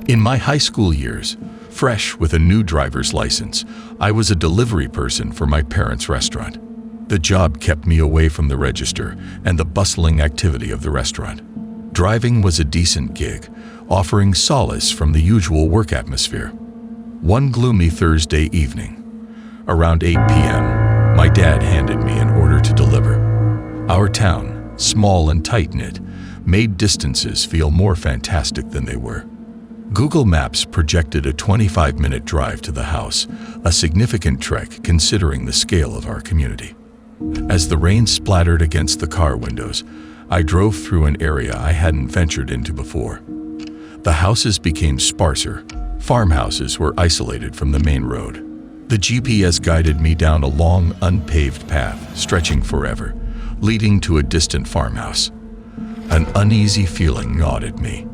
In my high school years, fresh with a new driver's license, I was a delivery person for my parents' restaurant. The job kept me away from the register and the bustling activity of the restaurant. Driving was a decent gig, offering solace from the usual work atmosphere. One gloomy Thursday evening, around 8 p.m., my dad handed me an order to deliver. Our town, small and tight-knit, made distances feel more fantastic than they were. Google Maps projected a 25-minute drive to the house, a significant trek considering the scale of our community. As the rain splattered against the car windows, I drove through an area I hadn't ventured into before. The houses became sparser. Farmhouses were isolated from the main road. The GPS guided me down a long, unpaved path, stretching forever, leading to a distant farmhouse. An uneasy feeling gnawed at me.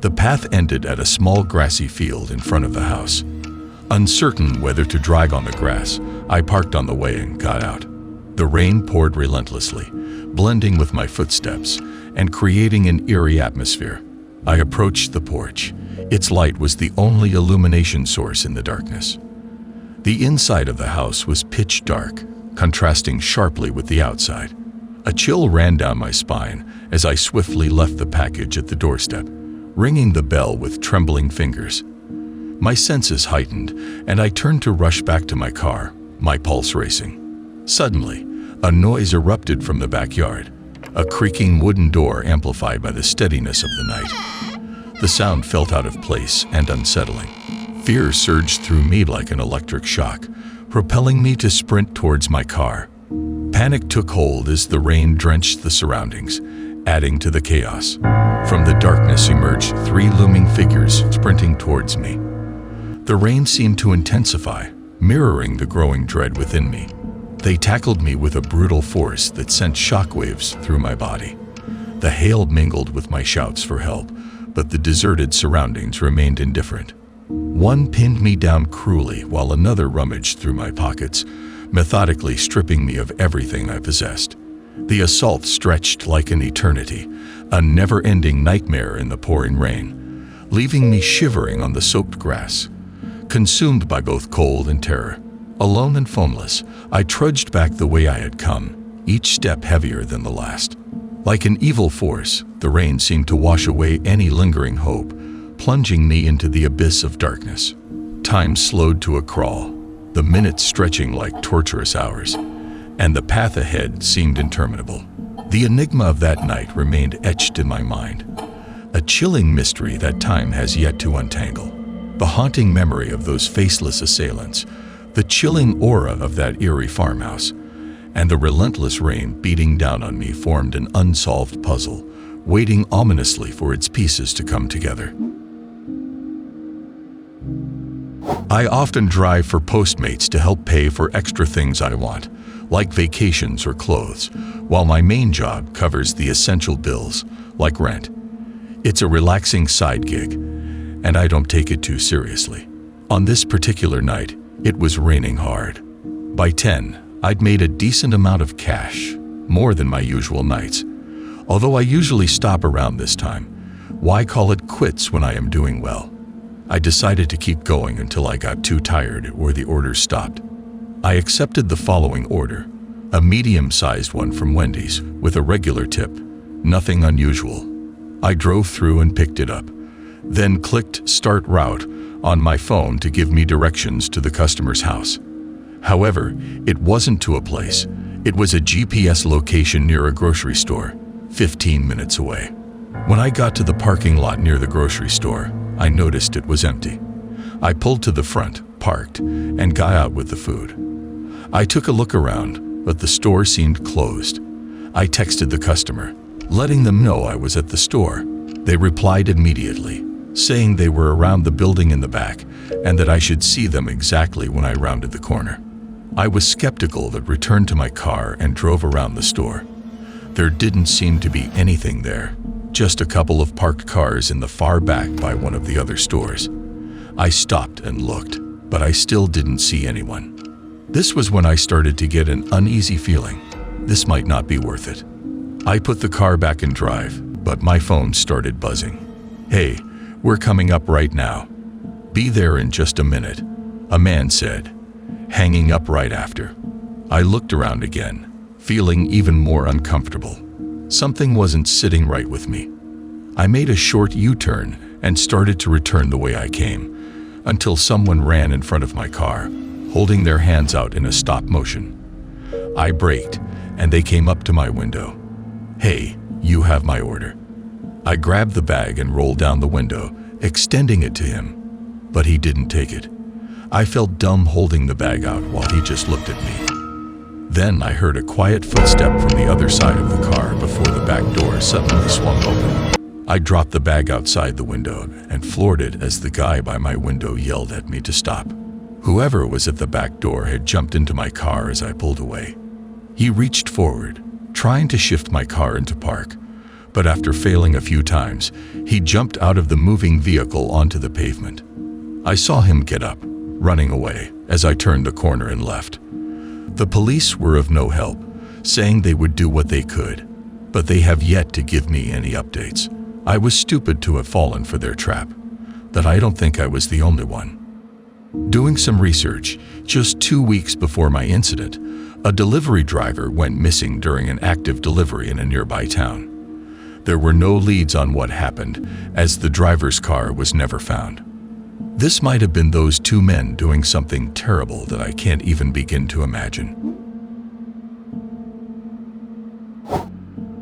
The path ended at a small grassy field in front of the house. Uncertain whether to drag on the grass, I parked on the way and got out. The rain poured relentlessly, blending with my footsteps and creating an eerie atmosphere. I approached the porch. Its light was the only illumination source in the darkness. The inside of the house was pitch dark, contrasting sharply with the outside. A chill ran down my spine as I swiftly left the package at the doorstep, ringing the bell with trembling fingers. My senses heightened, and I turned to rush back to my car, my pulse racing. Suddenly, a noise erupted from the backyard, a creaking wooden door amplified by the steadiness of the night. The sound felt out of place and unsettling. Fear surged through me like an electric shock, propelling me to sprint towards my car. Panic took hold as the rain drenched the surroundings, adding to the chaos. From the darkness emerged three looming figures sprinting towards me. The rain seemed to intensify, mirroring the growing dread within me. They tackled me with a brutal force that sent shockwaves through my body. The hail mingled with my shouts for help, but the deserted surroundings remained indifferent. One pinned me down cruelly while another rummaged through my pockets, methodically stripping me of everything I possessed. The assault stretched like an eternity, a never-ending nightmare in the pouring rain, leaving me shivering on the soaked grass. Consumed by both cold and terror, alone and phoneless, I trudged back the way I had come, each step heavier than the last. Like an evil force, the rain seemed to wash away any lingering hope, plunging me into the abyss of darkness. Time slowed to a crawl, the minutes stretching like torturous hours, and the path ahead seemed interminable. The enigma of that night remained etched in my mind, a chilling mystery that time has yet to untangle. The haunting memory of those faceless assailants, the chilling aura of that eerie farmhouse, and the relentless rain beating down on me formed an unsolved puzzle, waiting ominously for its pieces to come together. I often drive for Postmates to help pay for extra things I want, like vacations or clothes, while my main job covers the essential bills, like rent. It's a relaxing side gig, and I don't take it too seriously. On this particular night, it was raining hard. By 10, I'd made a decent amount of cash, more than my usual nights. Although I usually stop around this time, why call it quits when I am doing well? I decided to keep going until I got too tired or the orders stopped. I accepted the following order, a medium-sized one from Wendy's with a regular tip, nothing unusual. I drove through and picked it up, then clicked Start Route on my phone to give me directions to the customer's house. However, it wasn't to a place. It was a GPS location near a grocery store, 15 minutes away. When I got to the parking lot near the grocery store, I noticed it was empty. I pulled to the front, parked, and got out with the food. I took a look around, but the store seemed closed. I texted the customer, letting them know I was at the store. They replied immediately, saying they were around the building in the back and that I should see them exactly when I rounded the corner. I was skeptical but returned to my car and drove around the store. There didn't seem to be anything there, just a couple of parked cars in the far back by one of the other stores. I stopped and looked, but I still didn't see anyone. This was when I started to get an uneasy feeling. This might not be worth it. I put the car back in drive, but my phone started buzzing. "Hey, "We're coming up right now. Be there in just a minute," a man said, hanging up right after. I looked around again, feeling even more uncomfortable. Something wasn't sitting right with me. I made a short U-turn and started to return the way I came, until someone ran in front of my car, holding their hands out in a stop motion. I braked, and they came up to my window. "Hey, you have my order." I grabbed the bag and rolled down the window, extending it to him, but he didn't take it. I felt dumb holding the bag out while he just looked at me. Then I heard a quiet footstep from the other side of the car before the back door suddenly swung open. I dropped the bag outside the window and floored it as the guy by my window yelled at me to stop. Whoever was at the back door had jumped into my car as I pulled away. He reached forward, trying to shift my car into park, but after failing a few times, he jumped out of the moving vehicle onto the pavement. I saw him get up, running away, as I turned the corner and left. The police were of no help, saying they would do what they could, but they have yet to give me any updates. I was stupid to have fallen for their trap, but I don't think I was the only one. Doing some research, just 2 weeks before my incident, a delivery driver went missing during an active delivery in a nearby town. There were no leads on what happened, as the driver's car was never found. This might have been those two men doing something terrible that I can't even begin to imagine.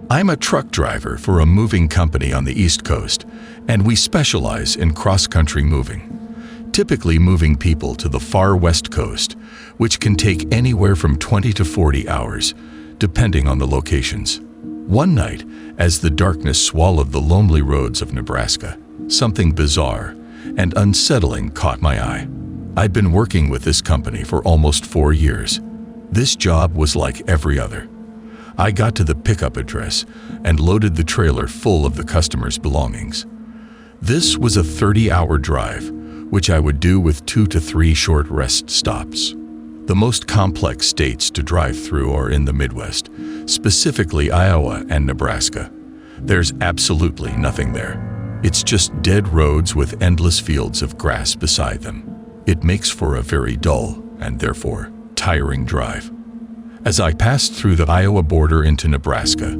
I'm a truck driver for a moving company on the East Coast, and we specialize in cross-country moving, typically moving people to the far West Coast, which can take anywhere from 20 to 40 hours, depending on the locations. One night, as the darkness swallowed the lonely roads of Nebraska, something bizarre and unsettling caught my eye. I'd been working with this company for almost 4 years. This job was like every other. I got to the pickup address and loaded the trailer full of the customer's belongings. This was a 30-hour drive, which I would do with 2 to 3 short rest stops. The most complex states to drive through are in the Midwest, specifically Iowa and Nebraska. There's absolutely nothing there. It's just dead roads with endless fields of grass beside them. It makes for a very dull and therefore tiring drive. As I passed through the Iowa border into Nebraska,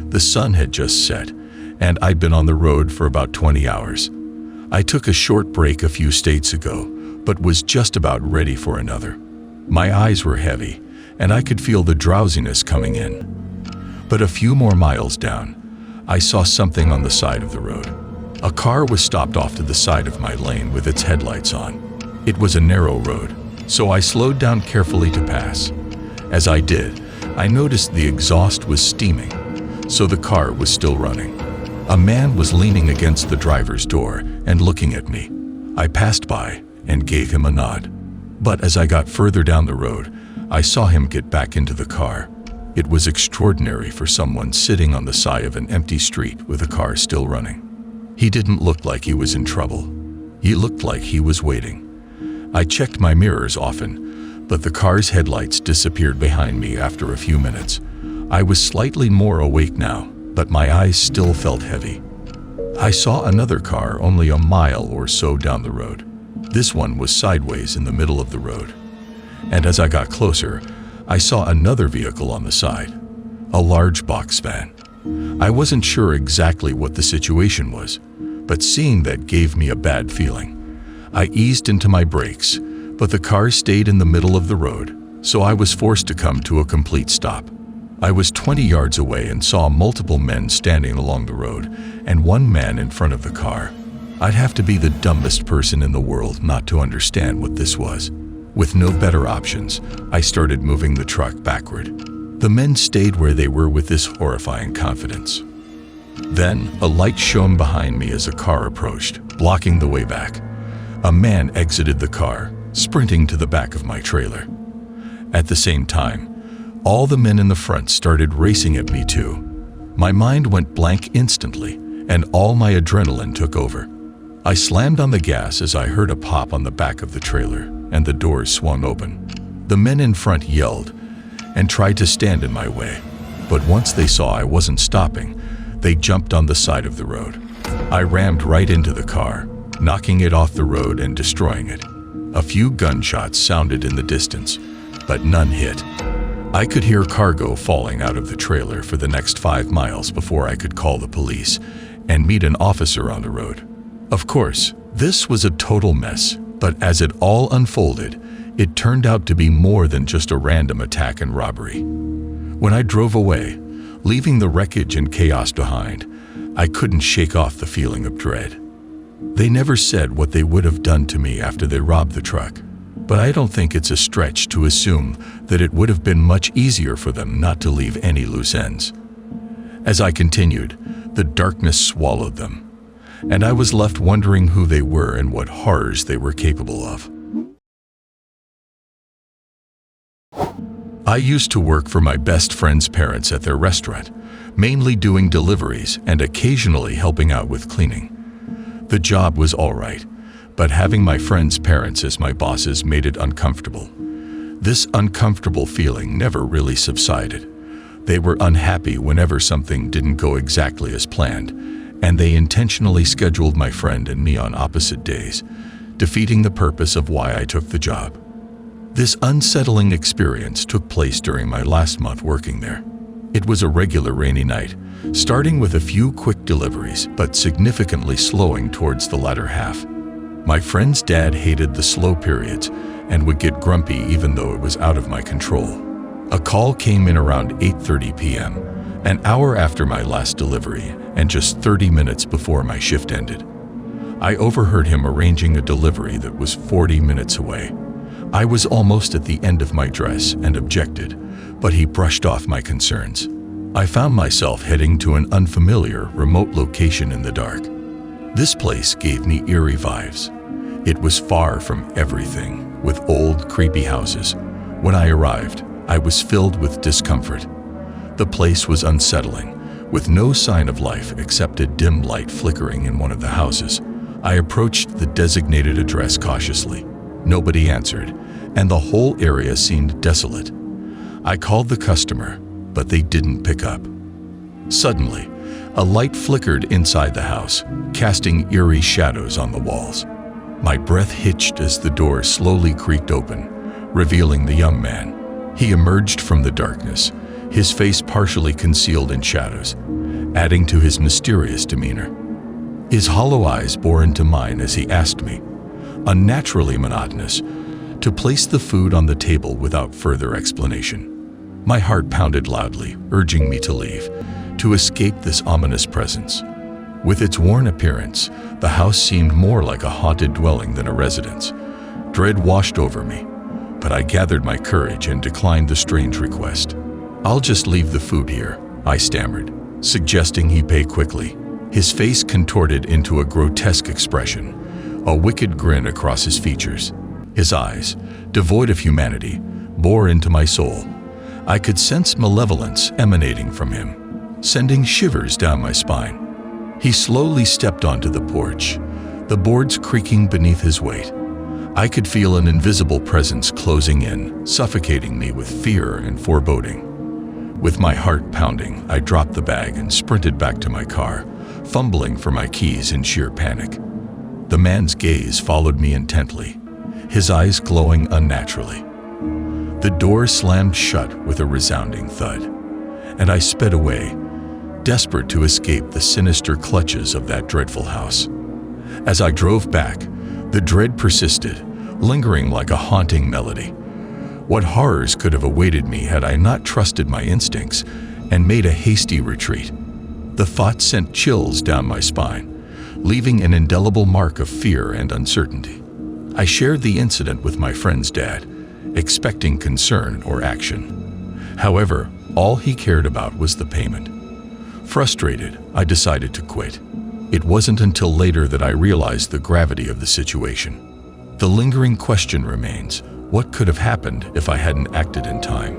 the sun had just set, and I'd been on the road for about 20 hours. I took a short break a few states ago, but was just about ready for another. My eyes were heavy, and I could feel the drowsiness coming in. But a few more miles down, I saw something on the side of the road. A car was stopped off to the side of my lane with its headlights on. It was a narrow road, so I slowed down carefully to pass. As I did, I noticed the exhaust was steaming, so the car was still running. A man was leaning against the driver's door and looking at me. I passed by and gave him a nod. But as I got further down the road, I saw him get back into the car. It was extraordinary for someone sitting on the side of an empty street with a car still running. He didn't look like he was in trouble. He looked like he was waiting. I checked my mirrors often, but the car's headlights disappeared behind me after a few minutes. I was slightly more awake now, but my eyes still felt heavy. I saw another car only a mile or so down the road. This one was sideways in the middle of the road. And as I got closer, I saw another vehicle on the side, a large box van. I wasn't sure exactly what the situation was, but seeing that gave me a bad feeling. I eased into my brakes, but the car stayed in the middle of the road, so I was forced to come to a complete stop. I was 20 yards away and saw multiple men standing along the road and one man in front of the car. I'd have to be the dumbest person in the world not to understand what this was. With no better options, I started moving the truck backward. The men stayed where they were with this horrifying confidence. Then, a light shone behind me as a car approached, blocking the way back. A man exited the car, sprinting to the back of my trailer. At the same time, all the men in the front started racing at me too. My mind went blank instantly, and all my adrenaline took over. I slammed on the gas as I heard a pop on the back of the trailer, and the doors swung open. The men in front yelled and tried to stand in my way, but once they saw I wasn't stopping, they jumped on the side of the road. I rammed right into the car, knocking it off the road and destroying it. A few gunshots sounded in the distance, but none hit. I could hear cargo falling out of the trailer for the next 5 miles before I could call the police and meet an officer on the road. Of course, this was a total mess, but as it all unfolded, it turned out to be more than just a random attack and robbery. When I drove away, leaving the wreckage and chaos behind, I couldn't shake off the feeling of dread. They never said what they would have done to me after they robbed the truck, but I don't think it's a stretch to assume that it would have been much easier for them not to leave any loose ends. As I continued, the darkness swallowed them, and I was left wondering who they were and what horrors they were capable of. I used to work for my best friend's parents at their restaurant, mainly doing deliveries and occasionally helping out with cleaning. The job was all right, but having my friend's parents as my bosses made it uncomfortable. This uncomfortable feeling never really subsided. They were unhappy whenever something didn't go exactly as planned, and they intentionally scheduled my friend and me on opposite days, defeating the purpose of why I took the job. This unsettling experience took place during my last month working there. It was a regular rainy night, starting with a few quick deliveries, but significantly slowing towards the latter half. My friend's dad hated the slow periods and would get grumpy even though it was out of my control. A call came in around 8:30 p.m., an hour after my last delivery and just 30 minutes before my shift ended. I overheard him arranging a delivery that was 40 minutes away. I was almost at the end of my dress and objected, but he brushed off my concerns. I found myself heading to an unfamiliar, remote location in the dark. This place gave me eerie vibes. It was far from everything, with old, creepy houses. When I arrived, I was filled with discomfort. The place was unsettling, with no sign of life except a dim light flickering in one of the houses. I approached the designated address cautiously. Nobody answered, and the whole area seemed desolate. I called the customer, but they didn't pick up. Suddenly, a light flickered inside the house, casting eerie shadows on the walls. My breath hitched as the door slowly creaked open, revealing the young man. He emerged from the darkness, his face partially concealed in shadows, adding to his mysterious demeanor. His hollow eyes bore into mine as he asked me, unnaturally monotonous, to place the food on the table without further explanation. My heart pounded loudly, urging me to leave, to escape this ominous presence. With its worn appearance, the house seemed more like a haunted dwelling than a residence. Dread washed over me, but I gathered my courage and declined the strange request. "I'll just leave the food here," I stammered, suggesting he pay quickly. His face contorted into a grotesque expression, a wicked grin across his features. His eyes, devoid of humanity, bore into my soul. I could sense malevolence emanating from him, sending shivers down my spine. He slowly stepped onto the porch, the boards creaking beneath his weight. I could feel an invisible presence closing in, suffocating me with fear and foreboding. With my heart pounding, I dropped the bag and sprinted back to my car, fumbling for my keys in sheer panic. The man's gaze followed me intently, his eyes glowing unnaturally. The door slammed shut with a resounding thud, and I sped away, desperate to escape the sinister clutches of that dreadful house. As I drove back, the dread persisted, lingering like a haunting melody. What horrors could have awaited me had I not trusted my instincts and made a hasty retreat? The thought sent chills down my spine, leaving an indelible mark of fear and uncertainty. I shared the incident with my friend's dad, expecting concern or action. However, all he cared about was the payment. Frustrated, I decided to quit. It wasn't until later that I realized the gravity of the situation. The lingering question remains, what could have happened if I hadn't acted in time?